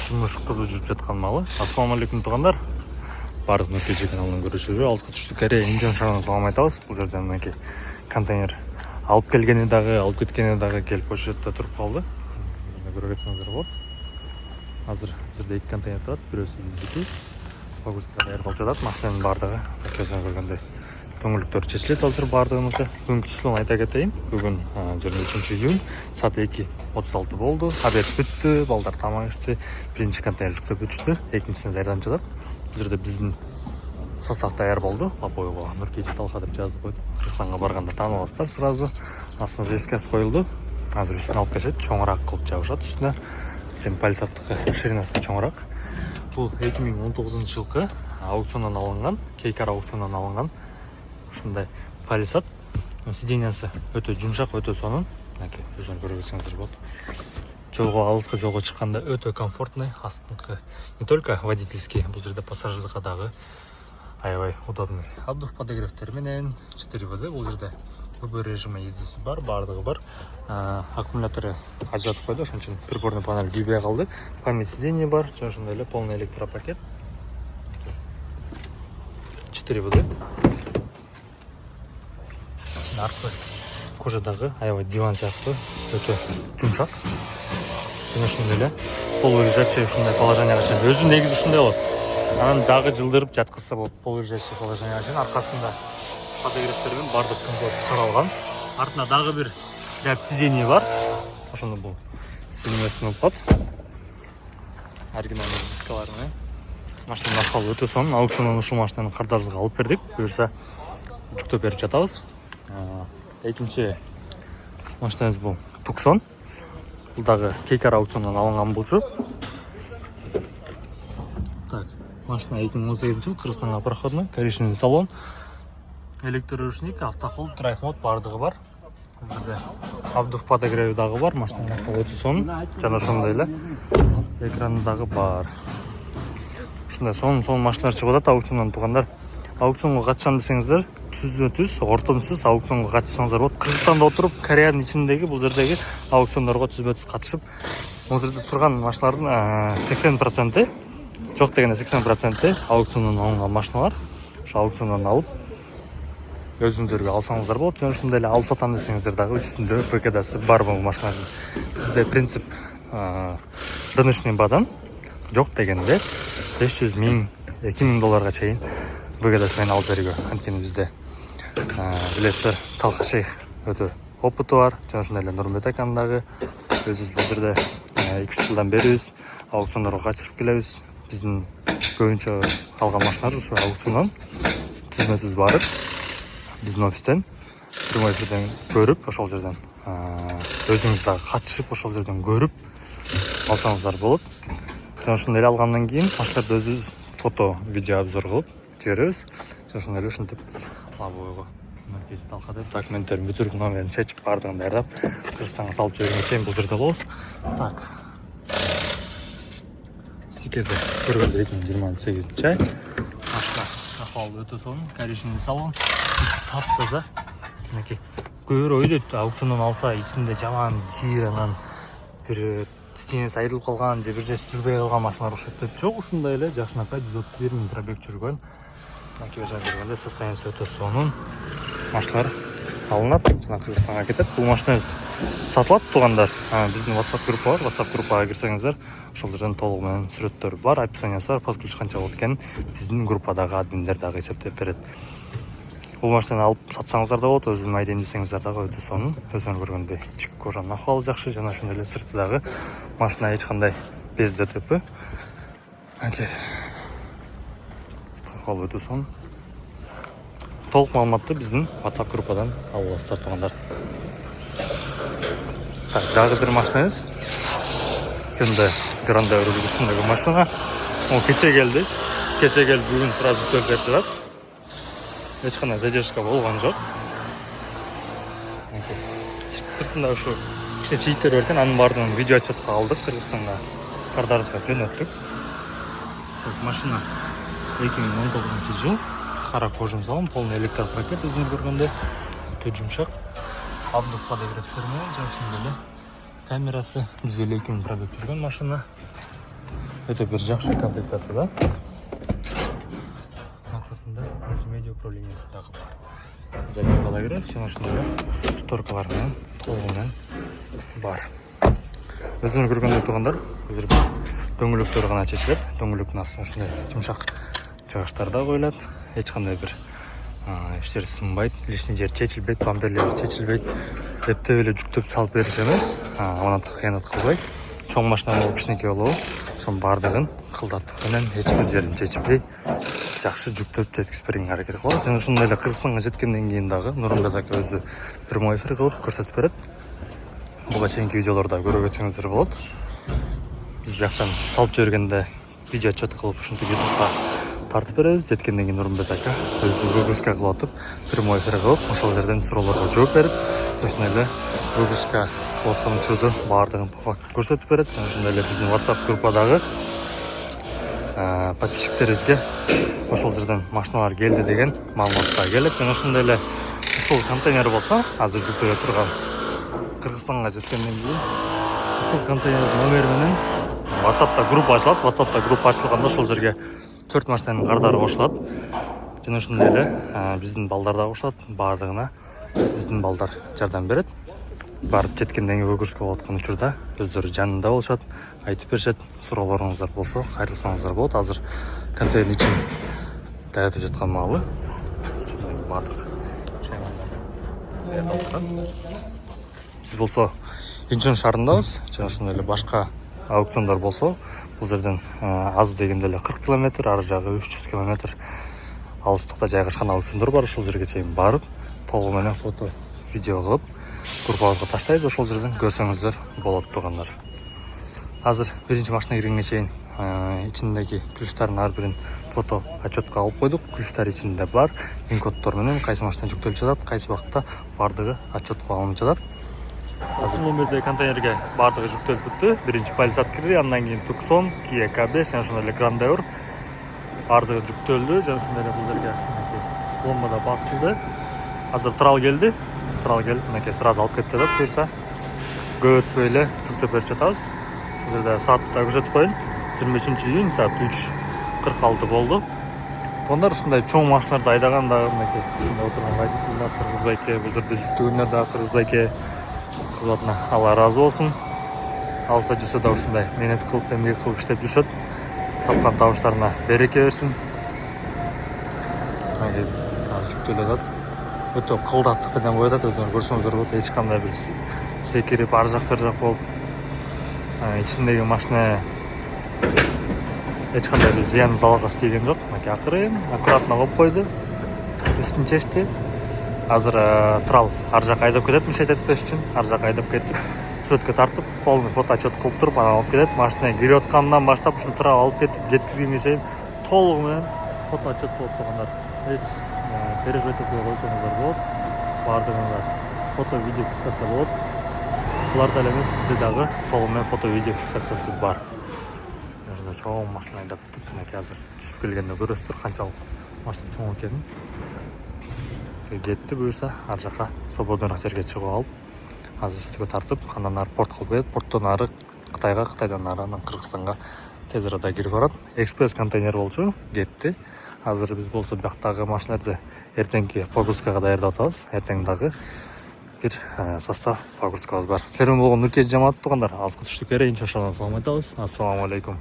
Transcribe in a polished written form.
жұмыс қызу жүріп жатқан малы. Ассалаумағалейкум туғандар. Барлық Нұркежі каналынан көрушілерге алғысқа түшті Корея Индиан шағынан салам айтамыз. Бұл жерде мінекей контейнер алып келгені дағы, алып кеткені дағы келіп осы жерде тұрып қалды. Көре кетсеңіздер болады. Қазір жерде 2 контейнер тұрады. Біреусі біздікі. Погрузкаға даярлап жатады. Машинаның бардығы көзбен көргендей көңілдіктер шешіледі. Қазір бардығымызды бүгінгі числоны айта кетейін. Бүгін 23 июнь саат 2:36 болды. Обед бітті, балдар тамақ ішті. Бірінші контейнер жүктеп өтішті, екіншісіне даярданып жатады. Бұл жерде біздің состав даяр болды. Апойға Нұркежі Талха деп жазып қойдық. Қырғызстанға барғанда танып аласыздар сразу. Астына жескасы қойылды. Қазір үстіне алып кетеді, чоңырақ қылып жабышады үстіне. Палисадтығы ширинасы чоңырақ. Бұл 2019 жылғы аукционнан алынған, Кейкар аукционнан алынған ушундай палисад. Сидениясы өтө жумшак, өтө сонун. Өзүңөр көрө кетсеңиздер болот. Жолго алыска жолго чыкканда өтө комфортный, астыңкы не только водительский, бул жерде пассажирдыкка дагы аябай удобный. Обдув подогревтер менен 4ВД, бул жерде любой режимі ездесі бар, бардығы бар. Аккумуляторы ажыратып қойды, ошон үчүн приборный панель күйбөй калды. Память сиденье бар, жана ошондой эле полный электропакет. 4ВД. Аркы кожадагы аябай диван сыяктуу, өтө жумшак. Жана ошондой эле полулежачий ушундай положенияга чейин. Өзү негизи ушундай болот. Анан дагы жылдырып жаткызса болот полулежачий положенияга чейин. Аркасында подогревтермен бардык комфорт каралган. Артына дагы бир ряд сидений бар. Ошондо бул сидениясын алып калат. Оригинальный дискалар менен. Машинанын акыбалы өтө сонун. Аукциондон ушул машинаны кардарыбызга алып бердик. Буюрса жүктөп берип жатабыз. Экинчи машинабыз бул Tucson. Бул дагы Кейкар аукционунан алынган болчу. Так, машина 2018 жыл, Кыргызстанга проходной, коричневый салон. Электроручник, автохолд, драйв-мод бардыгы бар. Бул жерде обдув подогреви дагы бар, машинанын акыбалы өтө сонун. Жана ошондой эле экраны дагы бар. Ушундай сонун машиналар чыгып атат аукциондон тугандар. Аукционго катышам десеңиздер, түз ортомсуз аукционго катышсаңыздар болот. Кыргызстанда отуруп, Кореянын ичиндеги бул жердеги аукциондорго түз катышып, бул жерде турган машиналардын 80% жок дегенде 80% аукциондон алынган машиналар. Ошо аукциондон алып өзүңүздөргө алсаңыздар болот. Жана ошондой эле алып сатам десеңиздер дагы үстүндө ВКДсы бар бул машинанын. Бизде принцип рыночный бадан жок дегенде 500 000, 2000 долларга чейин ВКДсы менен алып берүүгө. Анткени бизде билесиздер, Талха шейх өтө опыты бар. Жана ошондой эле Нурмбет аканын дагы өзүбүз бул жерде 2-3 жылдан берибиз, аукциондорго катышып келебиз. Биздин көбүнчө алган машиналар ушу аукциондон түзмө-түз барып, биздин офистен прямой эфирден көрүп, ошол жерден өзүңүз дагы катышып, ошол жерден көрүп алсаңыздар болот. Жана ошондой эле алгандан кийин машиналарды өзүбүз фото, видео обзор кылып жиберебиз. Жана ошондой эле ушинтип Абойго Нұркежі Талха деп документтерин бүтүрүп, номерин чечип, бардыгын даярдап Кыргызстанга салып жибергенге чейин бул жерде болобуз. Так. Стикерди көргөндө 2028 ай. Машина акыбалы өтө сонун, коричневый салон, таптаза. Мынакей көбүрө ойлойт, аукциондон алса ичинде жаман кир, анан бир стенеси айрылып калган же бир жерси жүрбөй калган машиналар окшойт деп. Жок, ушундай эле жакшынакай 131 000 пробег жүргөн. Макияждан көргөндө состояниясы өтө сонун машиналар алынат, жана Кыргызстанга кетет. Бул машинабыз сатылат тугандар. Биздин WhatsApp группа бар. WhatsApp группага кирсеңиздер, ошол жерден толугу менен сүрөттөр бар, описаниясы бар, подключ канча болот экенин биздин группадагы админдер дагы эсептеп берет. Бул машинаны алып сатсаңыздар да болот, өзүм айдайм десеңиздер дагы өтө сонун. Өзүңөр көргөндөй ички кожанын акыбалы жакшы, жана ошондой эле сырты дагы машина эч кандай без ДТП. Акыбалы өтө сонун. Толук маалыматты биздин WhatsApp группадан ала аласыздар тугандар. Так, дагы бир машинабыз. Hyundai Grand үлгүсүндөгү машина. Ол кече келди. Бүгүн сразу жүктөп берип жатат. Эч кандай задержка болгон жок. Сыртында ушу кичине чийиктер бар экен, анын баардыгын видео отчетко алдык, Кыргызстанга кардарыбызга жөнөттүк. Машина 2019 жыл, кара кожун салон, полный электропакет өзүңөр көргөндө, өтө жумшак. Обдув подогревтер менен, жана ошондой эле камерасы 152 000 пробег жүргөн машина. өтө бир жакшы комплектация да. Аркасында мультимедиа управлениясы дагы бар. Задний балагер, ошондой шторкалар менен толугу менен бар. Өзүңөр көргөндөй тургандар, азыр дөңгөлөктөр гана чечилет. Дөңгөлөктүн астына ушундай жумшак жыгачтар да коюлат. Эч кандай бир иштер сынбайт, лишний жер чечилбейт, бамперлер чечилбейт. Эптеп эле жүктөп салып бериш эмес, ана кыянат кылбайт. Чоң машина болуп, кичинекей болобу, ошонун баардыгын кылдаттык менен эч бир жерин чечпей, жакшы жүктөп жеткизип берүүгө аракет кылат. Жана ошондой эле Кыргызстанга жеткенден кийин дагы Нурмбет ака өзү прямой эфир кылып көрсөтүп берет. Буга чейинки видеолордо көрүп өтсөңүздөр болот. Биз бияктан салып жибергенде видео отчет кылып ушинтип YouTube'га тартып беребиз. Жеткенден кийин Нурмбет ака өзү выгрузка кылып атып, прямой эфир кылып, ошол жерден суроолорго жооп берип, ошондой эле выгрузка кылып аткан учурду баардыгын көрсөтүп берет. Ошондой эле биздин WhatsApp группадагы подписчиктерибизге ошол жерден машиналар келди деген маалыматтар келет. Жана ошондой эле ушул контейнер болсо, азыр жүктөлө турган Кыргызстанга жеткенден кийин ушул контейнердин номери менен WhatsApp'та группа ачылат. WhatsApp'та группа ачылганда ошол жерге 4 машинанын кардары кошулат. Жана ошондой эле биздин балдар да кошулат. Баардыгына биздин балдар жардам берет. Барып жеткенден кийин выгрузка болуп аткан учурда өздөрү жанында болушат, айтып беришет. Суроолоруңуздар болсо кайрылсаңыздар болот. Азыр контейнер ичин даярдап жаткан маалы. Баардык биз болсо Инчон шаарындабыз. Жана ошондой эле башка аукциондор болсо бул жерден аз дегенде эле 40 км, ары жагы 300 км алыстыкта жайгашкан аукциондор бар. Ошол жерге чейин барып, толугу менен фото, видео кылып группабызга таштайбыз. Ошол жерден көрсөңүздөр болот тургандар. Азыр биринчи машина киргенге чейин ичиндеги ключтардын ар бирин фото отчетко алып койдук. Ключтар ичинде бар, пин коддор менен кайсы машина жүктөлүп жатат, кайсы убакытта баардыгы отчетко алынып жатат. Азыр номердеги контейнерге баардыгы жүктөлүп бүттү. Биринчи Palisade кирди, андан кийин Tucson, Kia K5 жана ошондой эле Grand Tour баардыгы жүктөлдү. Жана ошондой эле бул жерге пломбада басылды. Азыр трал келди. Трал келип, мынакей сразу алып кетти деп буюрса көп өтпөй эле жүктөп берип жатабыз. Бул жерде саатты да көрсөтүп коеюн. 25-июнь саат 3:46 болду. Тондар ушундай чоң машиналарды айдаганда мынакей ушундай отурган водительдер Кыргыз байке, бул жерде жүктөгөндөр да Кыргыз байке. Кызматына Алла разы болсун. Алыста жүрсө да ушундай менет кылып, эмгек кылып иштеп жүрүшөт. Тапкан табыштарына береке берсин. Азыр жүктөлүп атат. Өтө кылдаттык менен коюп атат, өзүңөр көрсөңүздөр болот. Эч кандай бир секирип, ар жак бер жак болуп, ичиндеги машина эч кандай бир зыян залалга тийген жок. Мынакей акырын, аккуратно коюп койду. Үстүн чечти. Азыр трал ар жака айдап кетет, мишет этпеш үчүн. Ар жака айдап кетип, сүрөткө тартып, полный фото отчет кылып туруп, анан алып кетет. Машина кирип аткандан баштап ушул трал алып кетип, жеткизгенге чейин толугу менен фото отчет болуп тургандар. Эч переживать этпей койсоңуздар болот. Баардыгында фото, видео фиксация болот. Буларда эле эмес, бизде дагы толугу менен фото, видео фиксациясы бар. Чоң машина айдап бүттүк. Мынакей азыр түшүп келгенде көрөсүздөр канчалык машина чоң экенин. Кетти буюрса ар жака свободныйраак жерге чыгып алып, азыр үстүгө тартып, андан ары порт кылып кетет. Порттон ары Кытайга, Кытайдан ары анан Кыргызстанга тез арада кирип барат. Экспресс контейнер болчу, кетти. Азыр биз болсо бияктагы машиналарды эртеңки погрузкага даярдап атабыз. Эртең дагы бир состав погрузкабыз бар. Серуен болгон Нуркежи Жамаатов туугандар, алыскы түштүк эре Инчон шаарынан салам айтабыз. Ассаламу алейкум.